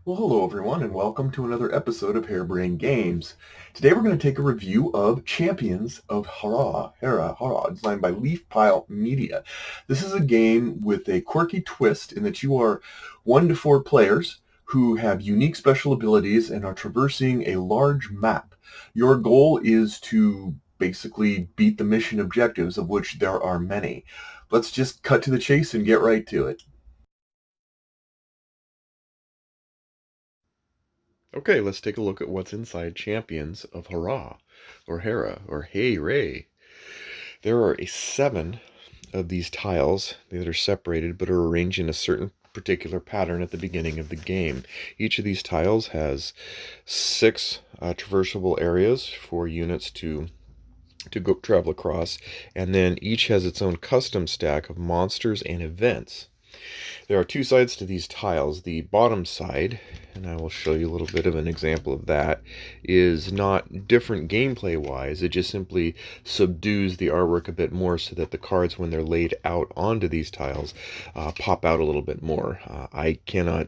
Well, hello everyone, and welcome to another episode of Harebrained Games. Today we're going to take a review of Champions of Hara, designed by Leaf Pile Media. This is a game with a quirky twist in that you are 1 to 4 players who have unique special abilities and are traversing a large map. Your goal is to basically beat the mission objectives, of which there are many. Let's just cut to the chase and get right to it. Okay, let's take a look at what's inside Champions of Hara, or Hey Ray. There are 7 of these tiles that are separated but are arranged in a certain particular pattern at the beginning of the game. Each of these tiles has 6 traversable areas for units to go travel across, and then each has its own custom stack of monsters and events. There are 2 sides to these tiles. The bottom side, and I will show you a little bit of an example of that, is not different gameplay wise. It just simply subdues the artwork a bit more so that the cards, when they're laid out onto these tiles, pop out a little bit more. I cannot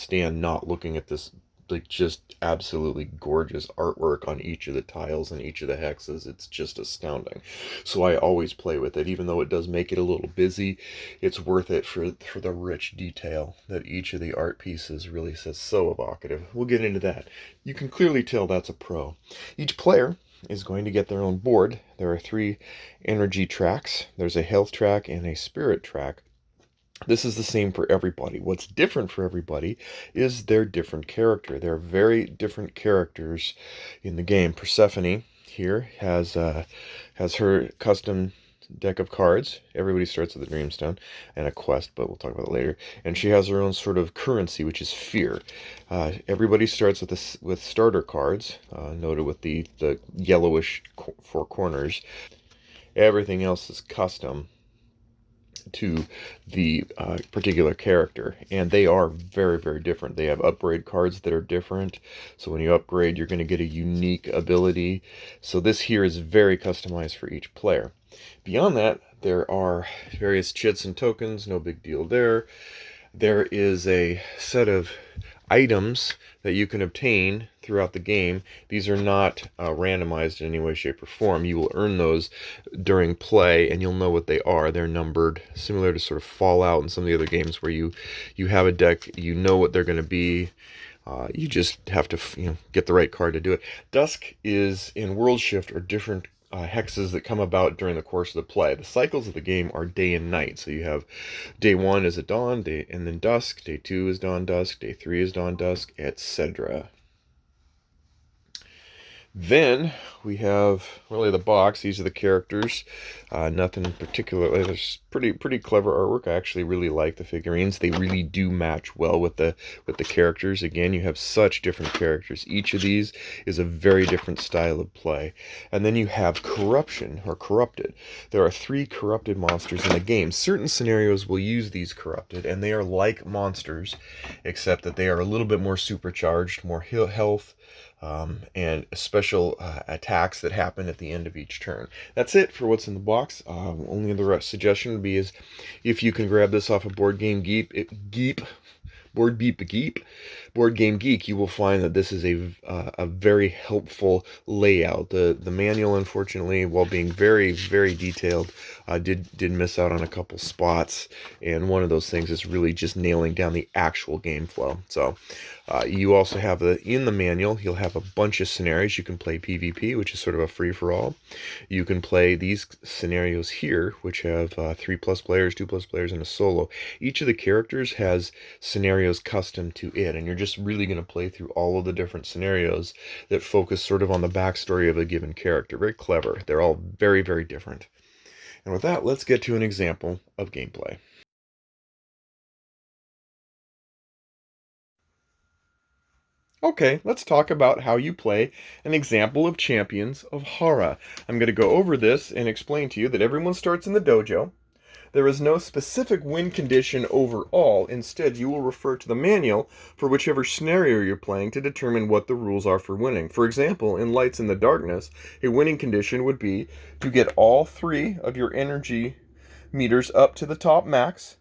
stand not looking at this, like, just absolutely gorgeous artwork on each of the tiles and each of the hexes. It's just astounding. So I always play with it, even though it does make it a little busy. It's worth it for the rich detail that each of the art pieces really says. So evocative. We'll get into that. You can clearly tell that's a pro. Each player is going to get their own board. There are 3 energy tracks. There's a health track and a spirit track. This is the same for everybody. What's different for everybody is their different character. They're very different characters in the game. Persephone here has her custom deck of cards. Everybody starts with a Dreamstone and a quest, but we'll talk about it later. And she has her own sort of currency, which is fear. Everybody starts with starter cards, noted with the yellowish 4 corners. Everything else is custom to the particular character, and they are very, very different. They have upgrade cards that are different, so when you upgrade you're going to get a unique ability. So this here is very customized for each player. Beyond that, there are various chits and tokens. No big deal there. There is a set of items that you can obtain throughout the game. These are not randomized in any way, shape, or form. You will earn those during play, and you'll know what they are. They're numbered, similar to sort of Fallout and some of the other games where you have a deck, you know what they're going to be. You just have to get the right card to do it. Dusk is in World Shift are different hexes that come about during the course of the play. The cycles of the game are day and night. So you have day 1 is at dawn, and then dusk. Day 2 is dawn, dusk. Day 3 is dawn, dusk, etc. Then we have really the box. These are the characters. Nothing in particular. There's pretty clever artwork. I actually really like the figurines. They really do match well with the characters. Again, you have such different characters. Each of these is a very different style of play. And then you have corruption or corrupted. There are 3 corrupted monsters in the game. Certain scenarios will use these corrupted, and they are like monsters, except that they are a little bit more supercharged, more health, and special attacks that happen at the end of each turn. That's it for what's in the box. Only the rest suggestion would be is if you can grab this off of Board Game Board Game Geek, you will find that this is a very helpful layout. The manual, unfortunately, while being very, very detailed, did miss out on a couple spots, and one of those things is really just nailing down the actual game flow. So you also have in the manual, you'll have a bunch of scenarios. You can play PvP, which is sort of a free-for-all. You can play these scenarios here, which have 3+ players, 2+ players, and a solo. Each of the characters has scenarios custom to it, and you're just really going to play through all of the different scenarios that focus sort of on the backstory of a given character. Very clever. They're all very, very different. And with that, let's get to an example of gameplay. Okay, let's talk about how you play an example of Champions of Hara. I'm going to go over this and explain to you that everyone starts in the dojo. There is no specific win condition overall. Instead, you will refer to the manual for whichever scenario you're playing to determine what the rules are for winning. For example, in Lights in the Darkness, a winning condition would be to get all 3 of your energy meters up to the top max,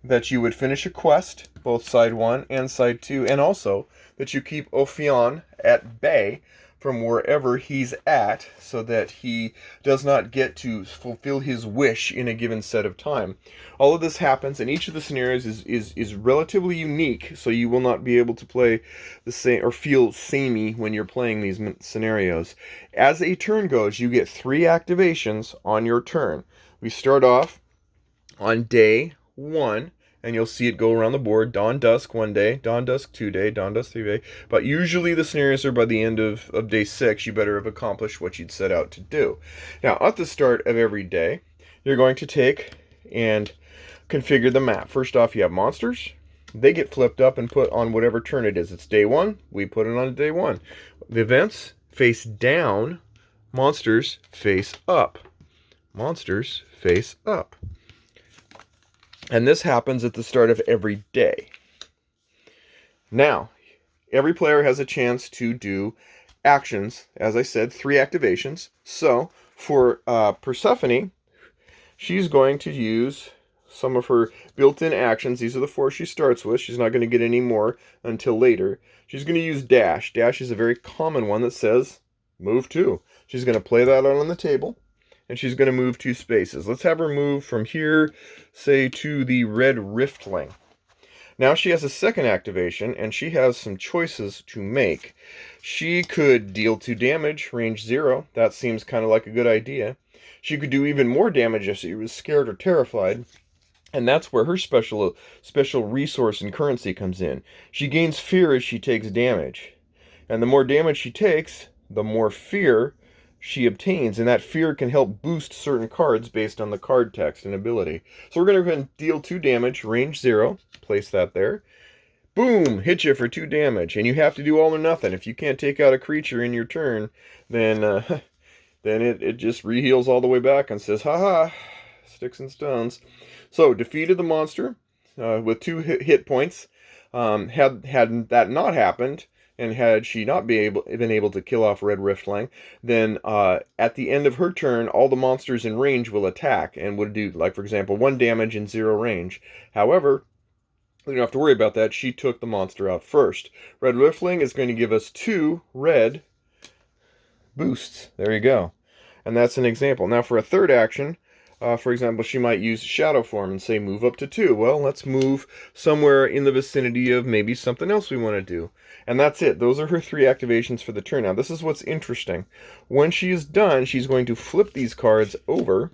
that you would finish a quest, both side 1 and side 2, and also that you keep Ophion at bay from wherever he's at so that he does not get to fulfill his wish in a given set of time. All of this happens, and each of the scenarios is relatively unique, so you will not be able to play the same or feel samey when you're playing these scenarios. As a turn goes, you get 3 activations on your turn. We start off on day 1, and you'll see it go around the board. Dawn Dusk 1 day, Dawn Dusk 2 day, Dawn Dusk 3 day. But usually the scenarios are by the end of day 6. You better have accomplished what you'd set out to do. Now, at the start of every day, you're going to take and configure the map. First off, you have monsters. They get flipped up and put on whatever turn it is. It's day 1. We put it on day 1. The events face down. Monsters face up. Monsters face up. And this happens at the start of every day. Now, every player has a chance to do actions. As I said, 3 activations. So, for Persephone, she's going to use some of her built-in actions. These are the 4 she starts with. She's not going to get any more until later. She's going to use Dash. Dash is a very common one that says, move 2. She's going to play that out on the table. And she's going to move 2 spaces. Let's have her move from here, say, to the red riftling. Now she has a second activation, and she has some choices to make. She could deal 2 damage, range 0. That seems kind of like a good idea. She could do even more damage if she was scared or terrified. And that's where her special resource and currency comes in. She gains fear as she takes damage. And the more damage she takes, the more fear she obtains, and that fear can help boost certain cards based on the card text and ability. So we're going to go ahead and deal 2 damage, range 0, place that there. Boom! Hit you for 2 damage, and you have to do all or nothing. If you can't take out a creature in your turn, then it just reheals all the way back and says, haha, sticks and stones. So, defeated the monster with 2 hit points. Had that not happened, and had she not been able to kill off Red Riftling, then at the end of her turn, all the monsters in range will attack and would do, like, for example, 1 damage and 0 range. However, we don't have to worry about that. She took the monster out first. Red Riftling is going to give us 2 red boosts. There you go. And that's an example. Now, for a third action, for example, she might use Shadow Form and say move up to 2. Well, let's move somewhere in the vicinity of maybe something else we want to do. And that's it. Those are her 3 activations for the turn. Now, this is what's interesting. When she is done, she's going to flip these cards over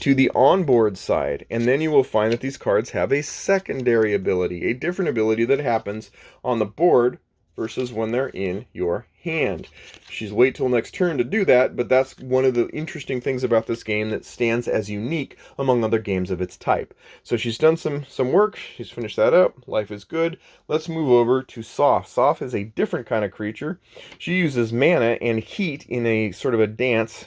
to the onboard side. And then you will find that these cards have a secondary ability, a different ability that happens on the board versus when they're in your hand. She's wait till next turn to do that, but that's one of the interesting things about this game that stands as unique among other games of its type. So she's done some work, she's finished that up, life is good. Let's move over to Soph. Soph is a different kind of creature. She uses mana and heat in a sort of a dance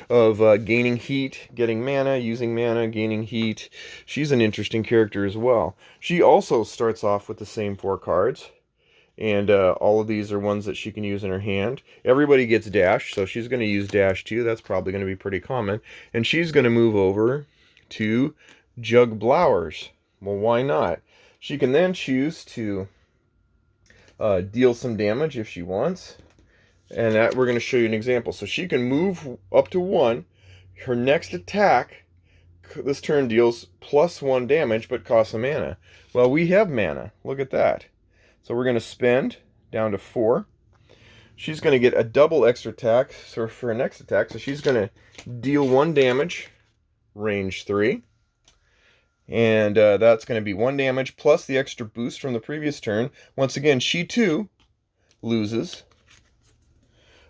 of gaining heat, getting mana, using mana, gaining heat. She's an interesting character as well. She also starts off with the same 4 cards. And all of these are ones that she can use in her hand. Everybody gets Dash, so she's going to use Dash too. That's probably going to be pretty common. And she's going to move over to Jug Blowers. Well, why not? She can then choose to deal some damage if she wants. And that we're going to show you an example. So she can move up to 1. Her next attack this turn deals +1 damage, but costs a mana. Well, we have mana. Look at that. So we're going to spend down to 4. She's going to get a double extra attack for her next attack. So she's going to deal 1 damage, range 3. And that's going to be 1 damage plus the extra boost from the previous turn. Once again, she too loses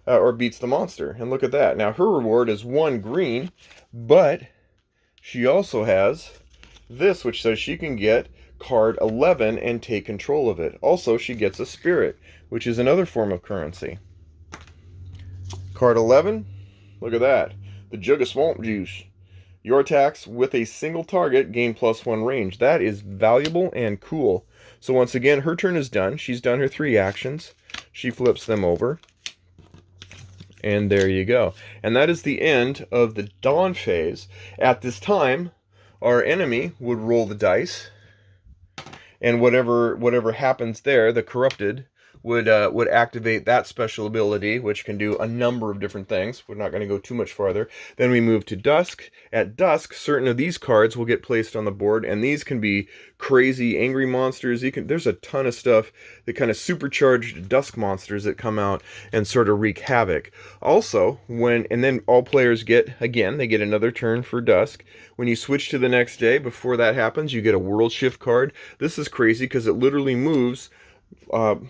or beats the monster. And look at that. Now her reward is 1 green, but she also has this, which says she can get card 11 and take control of it. Also, she gets a spirit, which is another form of currency. Card 11, look at that. The Jug of Swamp Juice. Your attacks with a single target gain +1 range. That is valuable and cool. So once again, her turn is done. She's done her 3 actions. She flips them over. And there you go. And that is the end of the Dawn phase. At this time, our enemy would roll the dice, and whatever happens there, the corrupted would activate that special ability, which can do a number of different things. We're not going to go too much farther. Then we move to dusk. At dusk, certain of these cards will get placed on the board, and these can be crazy angry monsters. There's a ton of stuff, the kind of supercharged dusk monsters that come out and sort of wreak havoc. Also, and then all players they get another turn for dusk. When you switch to the next day, before that happens, you get a world shift card. This is crazy because it literally moves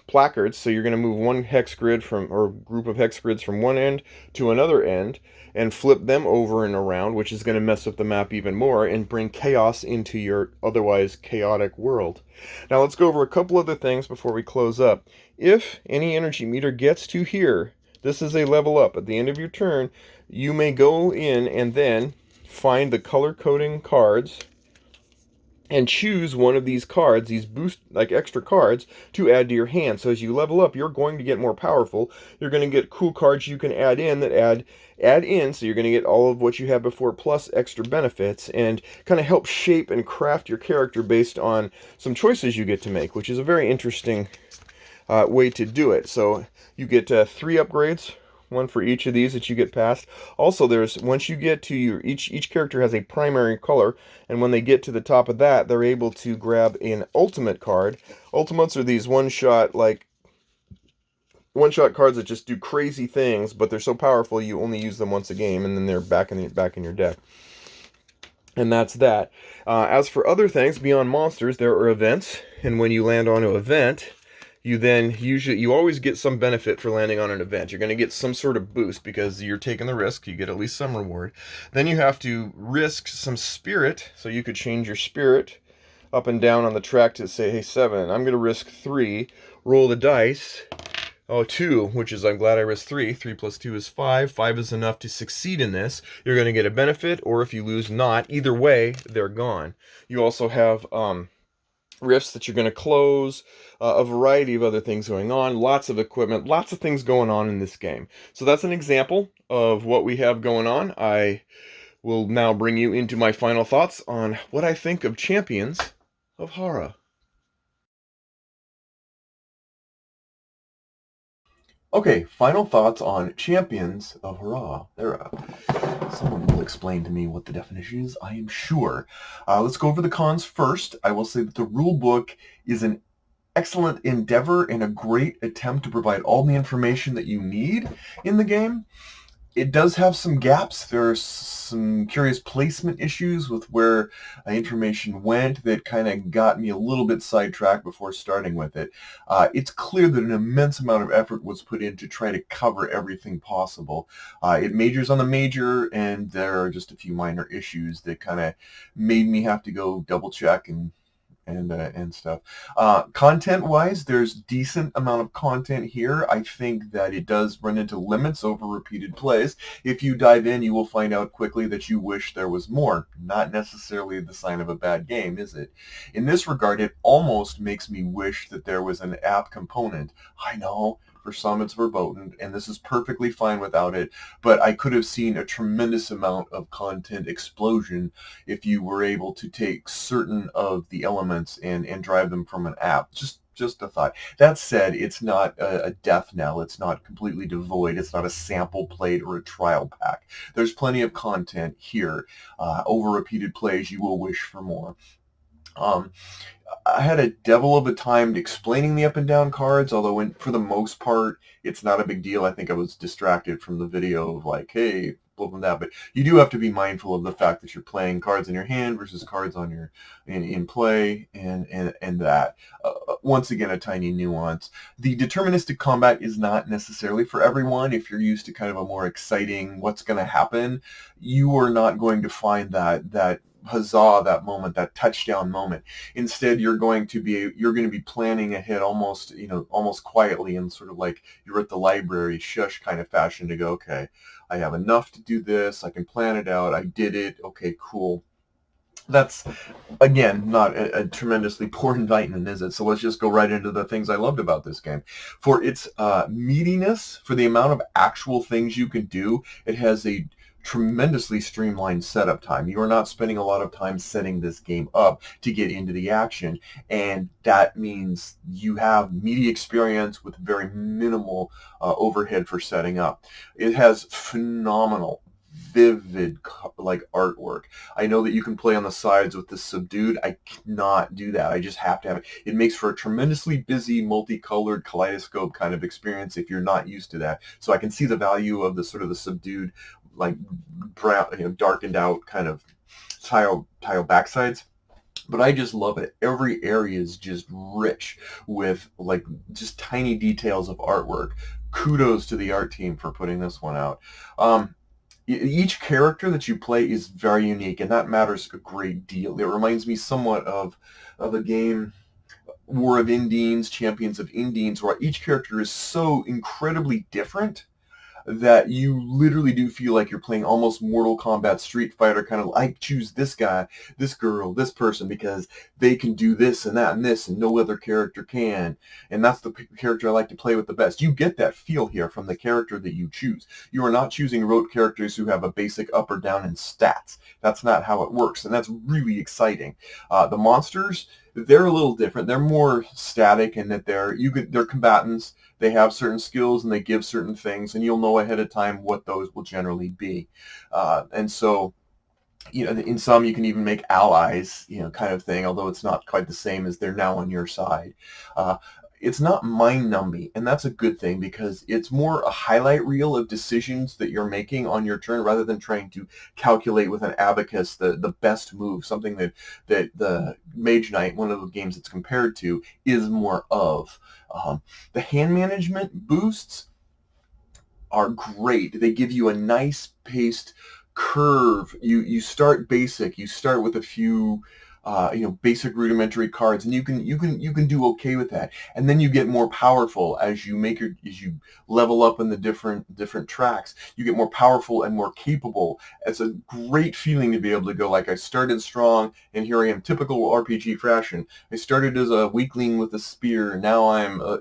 placards. So you're going to move one hex grid or group of hex grids from one end to another end and flip them over and around, which is going to mess up the map even more and bring chaos into your otherwise chaotic world. Now let's go over a couple other things before we close up. If any energy meter gets to here, this is a level up. At the end of your turn, you may go in and then find the color coding cards and choose one of these cards, these boost, like extra cards, to add to your hand. So as you level up, you're going to get more powerful. You're going to get cool cards you can add in that add in, so you're going to get all of what you had before plus extra benefits, and kind of help shape and craft your character based on some choices you get to make, which is a very interesting way to do it. So you get 3 upgrades, one for each of these that you get past. Also, once you get to each character has a primary color, and when they get to the top of that, they're able to grab an ultimate card. Ultimates are these one-shot cards that just do crazy things, but they're so powerful you only use them once a game, and then they're back in your deck. And that's that. As for other things beyond monsters, there are events, and when you land on an event, you always get some benefit for landing on an event. You're going to get some sort of boost because you're taking the risk. You get at least some reward. Then you have to risk some spirit, so you could change your spirit up and down on the track to say, hey, 7, I'm going to risk 3, roll the dice. Oh, 2, which is I'm glad I risked 3. 3 plus 2 is 5. 5 is enough to succeed in this. You're going to get a benefit, or if you lose, not. Either way, they're gone. You also have rifts that you're going to close, a variety of other things going on, lots of equipment, lots of things going on in this game. So that's an example of what we have going on. I will now bring you into my final thoughts on what I think of Champions of Hara. Okay, final thoughts on Champions of Hara. Someone will explain to me what the definition is, I am sure. Let's go over the cons first. I will say that the rule book is an excellent endeavor and a great attempt to provide all the information that you need in the game. It does have some gaps. There are some curious placement issues with where information went that kind of got me a little bit sidetracked before starting with it. It's clear that an immense amount of effort was put in to try to cover everything possible. It majors on the major, and there are just a few minor issues that kind of made me have to go double check and stuff. Content-wise, there's decent amount of content here. I think that it does run into limits over repeated plays. If you dive in, you will find out quickly that you wish there was more. Not necessarily the sign of a bad game, is it? In this regard, it almost makes me wish that there was an app component. I know, for some it's verboten, and this is perfectly fine without it, but I could have seen a tremendous amount of content explosion if you were able to take certain of the elements and drive them from an app. Just a thought. That said, it's not a death knell. It's not completely devoid. It's not a sample plate or a trial pack. There's plenty of content here. Over repeated plays, you will wish for more. I had a devil of a time explaining the up and down cards, although for the most part, it's not a big deal. I think I was distracted from the video of like, hey, blah, blah, blah. But you do have to be mindful of the fact that you're playing cards in your hand versus cards on your in play, and that. Once again, a tiny nuance. The deterministic combat is not necessarily for everyone. If you're used to kind of a more exciting, what's going to happen, you are not going to find that huzzah, that moment, that touchdown moment. Instead, you're going to be planning ahead almost quietly, and sort of like you're at the library shush kind of fashion to go, okay, I have enough to do this, I can plan it out, I did it, okay, cool. That's, again, not a tremendously poor indictment, is it? So let's just go right into the things I loved about this game. For its meatiness, for the amount of actual things you can do, it has a tremendously streamlined setup time. You are not spending a lot of time setting this game up to get into the action, and that means you have media experience with very minimal overhead for setting up. It has phenomenal, vivid like artwork. I know that you can play on the sides with the subdued. I cannot do that. I just have to have it. It makes for a tremendously busy, multicolored kaleidoscope kind of experience if you're not used to that. So I can see the value of the sort of the subdued, like brown, darkened out kind of tile backsides. But I just love it. Every area is just rich with like just tiny details of artwork. Kudos to the art team for putting this one out. Each character that you play is very unique, and that matters a great deal. It reminds me somewhat of a game, War of Indians, Champions of Indians, where each character is so incredibly different that you literally do feel like you're playing almost Mortal Kombat Street Fighter kind of, I choose this guy, this girl, this person because they can do this and that and this and no other character can. And that's the character I like to play with the best. You get that feel here from the character that you choose. You are not choosing rote characters who have a basic up or down in stats. That's not how it works, and that's really exciting. The monsters, they're a little different. They're more static in that they're combatants. They have certain skills and they give certain things, and you'll know ahead of time what those will generally be. And so, in some you can even make allies, kind of thing, although it's not quite the same as they're now on your side. Uh, it's not mind-numbing, and that's a good thing because it's more a highlight reel of decisions that you're making on your turn rather than trying to calculate with an abacus the best move, something that the Mage Knight, one of the games it's compared to, is more of. The hand management boosts are great. They give you a nice paced curve. You start basic. You start with a few basic rudimentary cards, and you can do okay with that. And then you get more powerful as you level up in the different tracks. You get more powerful and more capable. It's a great feeling to be able to go like, I started strong and here I am, typical RPG fashion. I started as a weakling with a spear. Now I'm a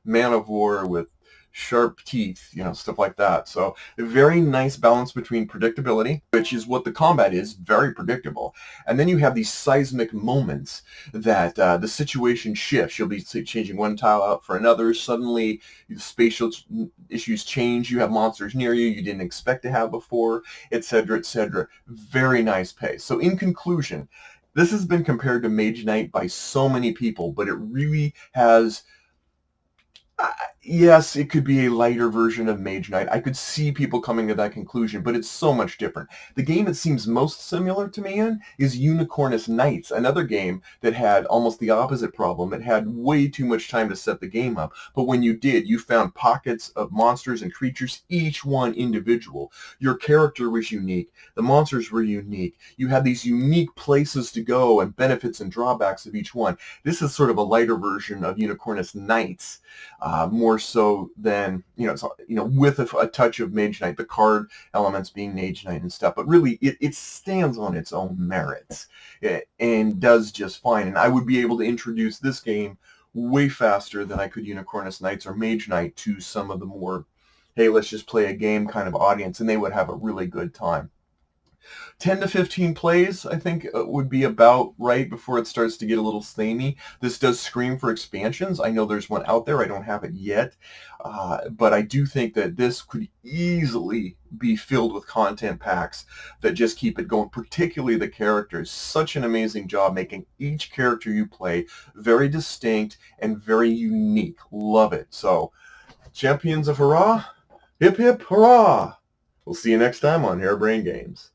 man of war with sharp teeth, stuff like that. So a very nice balance between predictability, which is what the combat is, very predictable. And then you have these seismic moments that the situation shifts. You'll be changing one tile out for another. Suddenly the spatial issues change. You have monsters near you didn't expect to have before, etc., etc. Very nice pace. So in conclusion, this has been compared to Mage Knight by so many people, but it really has... yes, it could be a lighter version of Mage Knight. I could see people coming to that conclusion, but it's so much different. The game it seems most similar to me in is Unicornus Knights, another game that had almost the opposite problem. It had way too much time to set the game up, but when you did, you found pockets of monsters and creatures, each one individual. Your character was unique. The monsters were unique. You had these unique places to go and benefits and drawbacks of each one. This is sort of a lighter version of Unicornus Knights, more so than, with a touch of Mage Knight, the card elements being Mage Knight and stuff. But really, it stands on its own merits and does just fine. And I would be able to introduce this game way faster than I could Unicornus Knights or Mage Knight to some of the more, hey, let's just play a game kind of audience, and they would have a really good time. 10 to 15 plays, I think, would be about right before it starts to get a little samey. This does scream for expansions. I know there's one out there. I don't have it yet. But I do think that this could easily be filled with content packs that just keep it going, particularly the characters. Such an amazing job making each character you play very distinct and very unique. Love it. So, Champions of Hara, hip hip hurrah! We'll see you next time on Harebrained Games.